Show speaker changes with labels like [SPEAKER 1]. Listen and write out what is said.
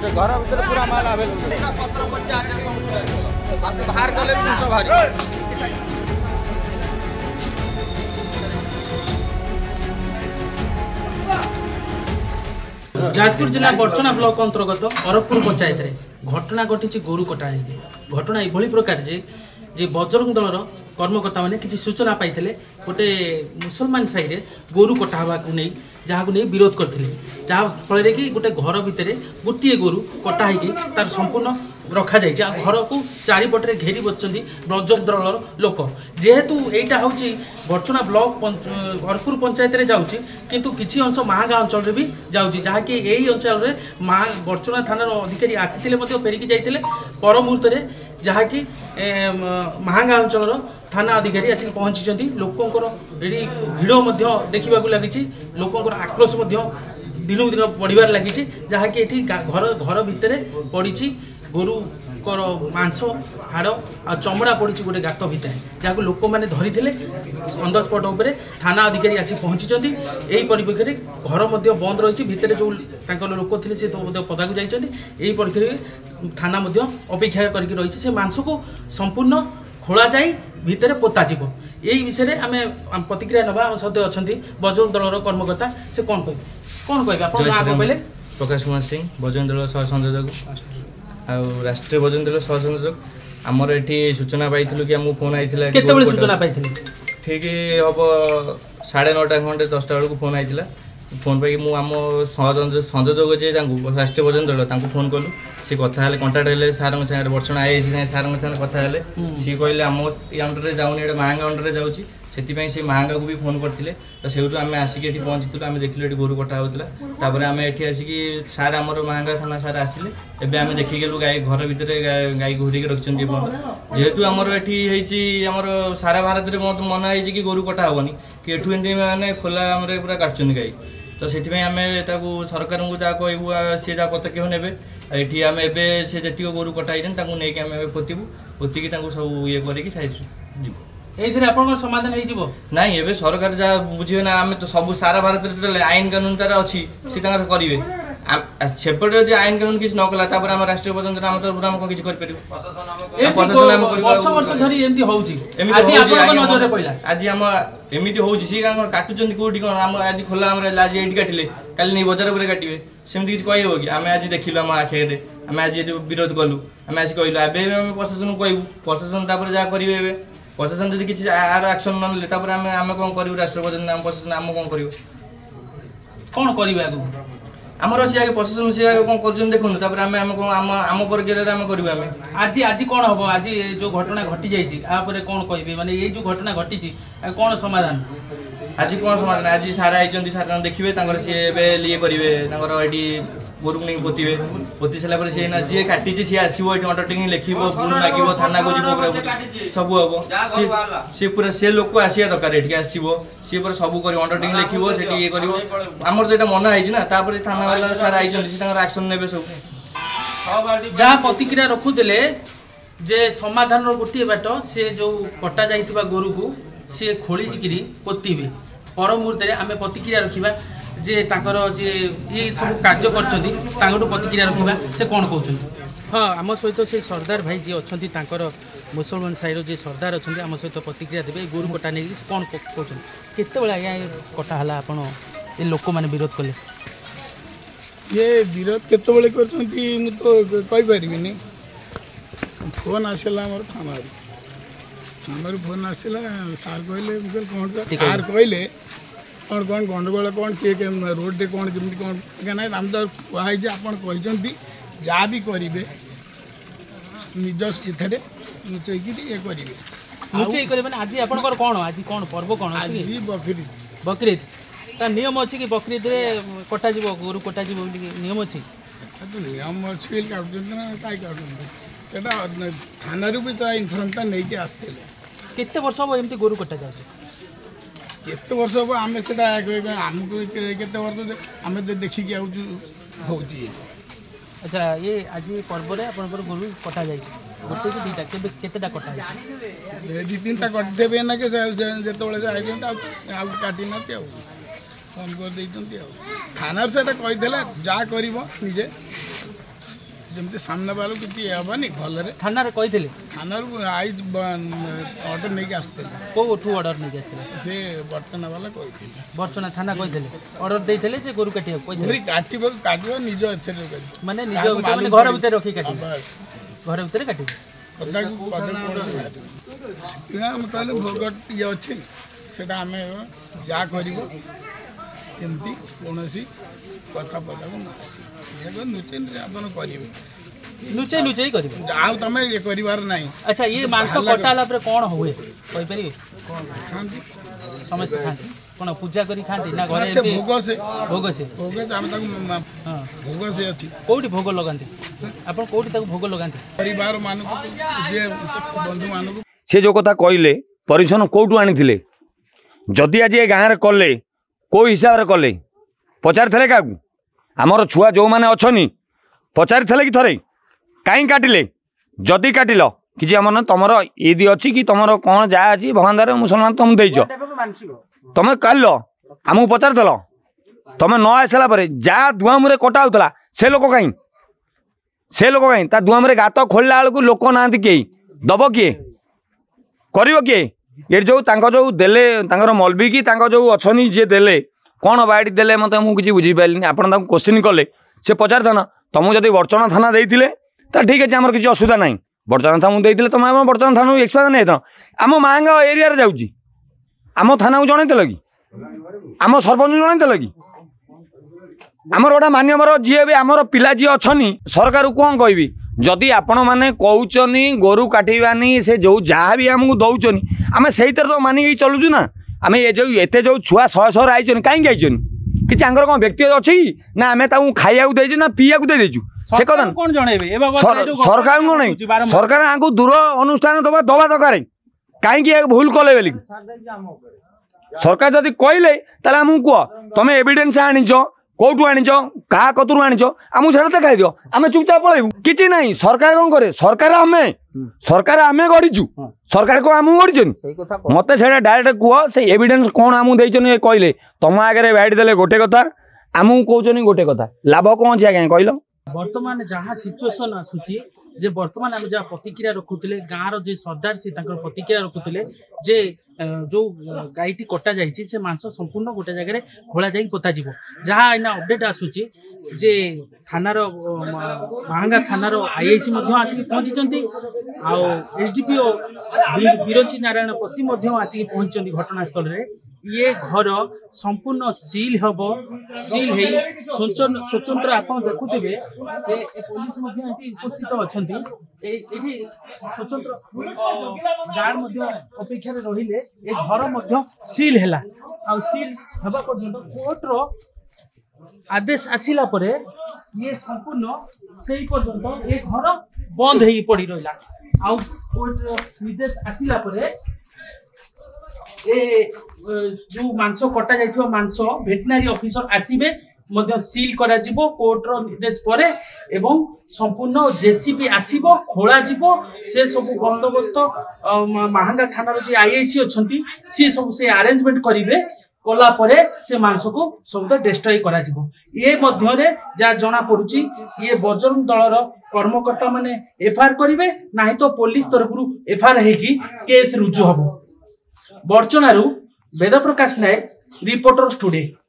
[SPEAKER 1] घर भीतर पूरा माल अवेलेबल बाहर गले जिनस भारी
[SPEAKER 2] जाजपुर जिला बर्चना ब्लॉक अंतर्गत अरबपुर पंचायत रे घटना घटी गोरु कटा घटना यह प्रकार जे बजरंग दलर कर्मकर्ता मैंने किसी सूचना पाई गोटे मुसलमान साई रे गोरु कटा हवा नहीं जहाँ नहीं विरोध करते जहाँफल कि गोटे घर भितर गोटे गोरु कटा तार संपूर्ण रखा जाए घर को चारिपटे घेरी बस बजरंग दलर लोक जेहेतु यहाँ हूँ बर्चना ब्लॉक अरबपुर पंचायत रे जाऊँगी किंतु किसी अंश महागाँ अंचल भी जाऊँगी जहाँकि यही अंचल बर्चना थानार अधिकारी आसी फेरिकी जाते पर मुहूर्त जहाँकि महागाँ अंचल थाना अधिकारी आसिक पहुँची लोकंर ये भिड़ देखा लगी लोकंर आक्रोश दिनू दिन बढ़िबार लगी जहाँकि ये घर घर भितर पड़ी गोरुकर मांस हाड़ आ चमड़ा पड़ी गोटे गात भितर जहाँ लोक मैंने धरी ऑन द स्पॉट उपर थाना अधिकारी आसिक पहुँची यही परिप्रेक्षी घर बंद रही भितर जो लोक थे सी पदा को जाइए परिप्रेक्षी थाना अपेक्षा करके रही से मांस को संपूर्ण खोला जाए भितर पोताजिब यही विषय आम प्रतिक्रिया नवा आम सहित अच्छा बजरंग दलर कर्मकर्ता से कौन कहे कहले
[SPEAKER 3] प्रकाश कुमार सिंह बजरंग दल सह संयोजक आ राष्ट्रीय बजरंग दल सह संयोजक आमर ये सूचना पाई कि आमको फोन आई
[SPEAKER 2] सूचना पाई
[SPEAKER 3] ठीक हम 9:30 खंडे 10टा बेलू फोन आई फोन पाई मुझे संयोजक जे राष्ट्रीय बजरंग दल फोन कलु सी कथा कंटाक्ट है सार सागर बर्चना आई सार कथा सी कहले आम अंडर जाऊनी महांगा अंडर जाऊँगी से महांगा को भी फोन करते तो से आम आसिक ये पहुँची आम देखिलु ये गोरु कटा होता आम ये आसिक सार आमर महांगा थाना सार आसिले एवं आम देखिलु गाई घर भितर गाई घूरी रखिंट जेहेतु आमर ये आमर सारा भारत में मना है कि गोरु कटा हेनी कि एठू मैंने खोला आम पूरा काटुन गाई तो से आम सरकार को जहाँ कहू सी जहाँ पदक्षेप ने ये आम एवं से जी गोरु कटाई नहीं आम पोतबू पोतिकी सब ये कर
[SPEAKER 2] समाधान हो
[SPEAKER 3] नाई ए सरकार जहाँ बुझे ना आम तो सब सारा भारत टोटल आईन कानून तार अच्छी सी करेंगे सेपटे जो आईन कानून किसी न कला आम राष्ट्रीय बजरंग आम तो पूरा किसी आज आम एमती हो काटुच्च कौटी कौन आम आज खोला आज ये काटिले काली नहीं बजार पर काटे सेमती किसी कह कि आम आज देखिलु आम आखिरे आम आज विरोध कलु आम आज कहलु एवं प्रशासन को कहू प्रशासन जहाँ करेंगे प्रशासन जब किसी आर एक्शन न ले आम कौन करूँ राष्ट्रीय बजरंग प्रशासन आम कौन कौन कर आमर अच्छी आगे प्रशासन सी कौन कर देखो आम आम प्रक्रिया आम करूँ आम
[SPEAKER 2] आज आज कौन हम आज जो घटना घटी जापर कौन कहे माने ये जो घटना घटी कौन समाधान
[SPEAKER 3] आज कौन समाधान आज सारा आई सार देखिए सी ये करेंगे गोरु नहीं पोतवे पोती सारा सी ना जी काटी सी आसो ये अंडरटेकिंग लिख लगे थाना को जी सब हम सी पूरा से लोक आसा दरकार ये आसो सी पूरा सब कर अंडरटेकिंग लिखे से ये कर आमर तो यहाँ मना है थाना वाला सार आई एक्शन ने सब
[SPEAKER 2] जहाँ प्रतिक्रिया रखुले जे समाधान गोटे बाट सी जो कटा जा गोरु को सी खोलिकी पोतवे पर मुहूर्त आम प्रतिक्रिया रखा जे ताकर जे ये सब कार्य कर प्रतिक्रिया रखा से कौन कहते हाँ आम सहित से सरदार भाई जी अच्छा मुसलमान साइर जे सरदार अच्छा आम सहित प्रतिक्रिया देवे गोरु कटा नहीं कौन कहते केत आज्ञा कटा है आप लोक मैंने विरोध कले
[SPEAKER 4] ये विरोध केतबले कर पारि फोन आसला थाना थाना फोन आसला सार कहले कौन सार कहले कौन कौन गंडगोल कौन किए रोड रे कौन केमती कौन ना आम तो कहुई कहते जहाँ भी करेंगे निज इधर लुचैक ये करेंगे
[SPEAKER 2] आज आप कौन आज कौन पर्व कौन
[SPEAKER 4] आज बकरीद
[SPEAKER 2] बकरीद ता नियम अच्छी कि बकरीद कटा गोरु कटा नियम अच्छी
[SPEAKER 4] नियम अच्छी काटुना कहीं काटुना से थाना भी इनफर्मटा नहीं आसते
[SPEAKER 2] केते वर्ष हम एमती गोरु कटा जाए
[SPEAKER 4] केते वर्ष हम आम से आमको केते वर्ष आम देखिकी आउची।
[SPEAKER 2] अच्छा ये आज पर्व रे आपनकर गोरु कटा जाए गोटे कि दुईटा केबे केतेटा कटा जाए
[SPEAKER 4] दी तीनटा कटिदेबे ना के जेतबेले से आइबे आउ काटी ना के फोन कर देइछन्ती थाना से कहीदेला जा करिवो निजे जमती सामने वालों किसी हेनी भलरे
[SPEAKER 2] थाना रे कहीदेले
[SPEAKER 4] थाना आई ऑर्डर नहीं आसते
[SPEAKER 2] कोठू ऑर्डर नहीं आसते
[SPEAKER 4] से बर्तन वाला कही
[SPEAKER 2] बर्चना थाना कहीदेले ऑर्डर देइथिले जे गोरु काटिया
[SPEAKER 4] गोरी काटिबो निज एथे
[SPEAKER 2] माने निज माने घर भीतर रखी काटी घर भीतर काटी
[SPEAKER 4] पदा हम कहले भोगट ये अच्छी सेटा आम जा कर कौन कथा पदा को ना नुचे आप करेंगे
[SPEAKER 2] लुचे लुचे ही करिवे
[SPEAKER 4] आउ तमे ये करिवार नाही।
[SPEAKER 2] अच्छा ये मांस कटाला पर कोन होए कहि परिवे
[SPEAKER 4] खांती
[SPEAKER 2] समस्त खांती कोन पूजा करी खांती ना घरे
[SPEAKER 4] अच्छा भोग से हम ताको
[SPEAKER 2] हां
[SPEAKER 4] भोग से अछि
[SPEAKER 2] कोठी भोग लगांती आपण कोठी ताको भोग लगांती
[SPEAKER 4] परिवार मानको जे बंधु मानको
[SPEAKER 5] से जो कथा कहले परिछन कोठू आनिथिले जदि आज ए गाँव रे कले को हिसाब रे कले पचार थले काकू हमर छुआ जो माने अछनी पचार थले कि थरे कहीं काटिले जदि काटिल कि आम तुम ईद अच्छी कि तुम कौन जहाँ अच्छी भगवान मुसलमान तुम देच तुम काल आमको पचार तुम न आसला जहाँ धुआं मुरे कटा होता से लोक कहीं धुआं मुरे गात खोलला बेलू लोक ना किए दब किए कर किए ये जो जो देले मलबी कि जो अच्छी जी देले कौन बाइट देले मत मुझे बुझीपारे आप क्वेश्चन कले से पचार थाना तुमको जब बर्चना थाना देते तो ठीक है आम किसी असुविधा ना बर्चना थाना देते तुम बर्चना थाना एक्सपायर नहीं आम मांगा एरिया जाऊँगी आम थाना को जनईल कि आम सरपंच जनईल कि आमर गोटा मान्यवर जी भी आमर पिला जी अच्छी सरकार कौन कहि जदि आपण मैंने कहते गोरु काटानी से जो जहाँ भी आमको दौन आम से तो मानिक चलुचु ना आम ये जो एत जो छुआ शह शहर आई कहीं आई कि कौन व्यक्तिगत अच्छी ना आम खाइया देचु ना पीया देचु से कथा सरकार को नहीं सरकार आपको दूर अनुष्ठान दबा दरकार कहीं भूल कले बोली सरकार जदि कहले ताले आमको कह तुम एविडेंस आनीच कौटू आनीच क्या कतरू आनीच आमको से देखाई दियो आम चुपचाप पलू कि ना सरकार कौन करे सरकार आम गढ़ीचु सरकार को आमको गढ़ी मत से डायरेक्ट कह से एविडेंस कौन आमको देते कहले तुम आगे बैठ देले गोटे कथा आमको कहते गोटे कथा लाभ कौन अच्छे आज्ञा कहल
[SPEAKER 2] वर्तमान जहाँ सिचुएसन आसूची जे वर्तमान आम जहाँ प्रतिक्रिया रखुले गाँव जे सरदार से प्रतिक्रिया रखुले जे जो गाईटी कटा जाइए से मांस संपूर्ण गोटे जगह खोला जाई पोता जीवो जहाँ आईना अपडेट आसूची जे थानार महांगा थानार आईआईसी आसिक पहुंची एसडीपीओ बिरंची नारायण पति आसिक पहुंची घटनास्थल में ये घर संपूर्ण सील हम सील स्वतंत्र आप देखुवे पुलिस उपस्थित अच्छा स्वतंत्र गार्ड अपेक्षा रहिले ए घर सील है सील हवा पर्यंत कोर्टर आदेश आसिला परे ये संपूर्ण से पर्यंत ए घर बंद हो पड़ी रहा आउ कोर्टर निर्देश आसिला परे ए जो मांस कटा जाइथिबा मांस वेटनरी ऑफिसर आसीबे मध्य सील करा जिवो कोर्टर निर्देश परे एवं संपूर्ण जेसीबी आसीबो खोला जिवो से सब बंदोबस्त महांगा थानार जे आईआईसी अछंती से सब से अरेंजमेंट करिवे कला परे से मांस को सब डिस्ट्रॉय करा जिवो ए मध्य रे जा जणा पड़ुची ये बजरंग दलर कर्मकर्ता माने एफआईआर करिवे नाही तो पुलिस तरफरु एफआईआर हेकी केस रुजु हबो बर्चनारू वेद प्रकाश नायक रिपोर्टर स्टूडियो।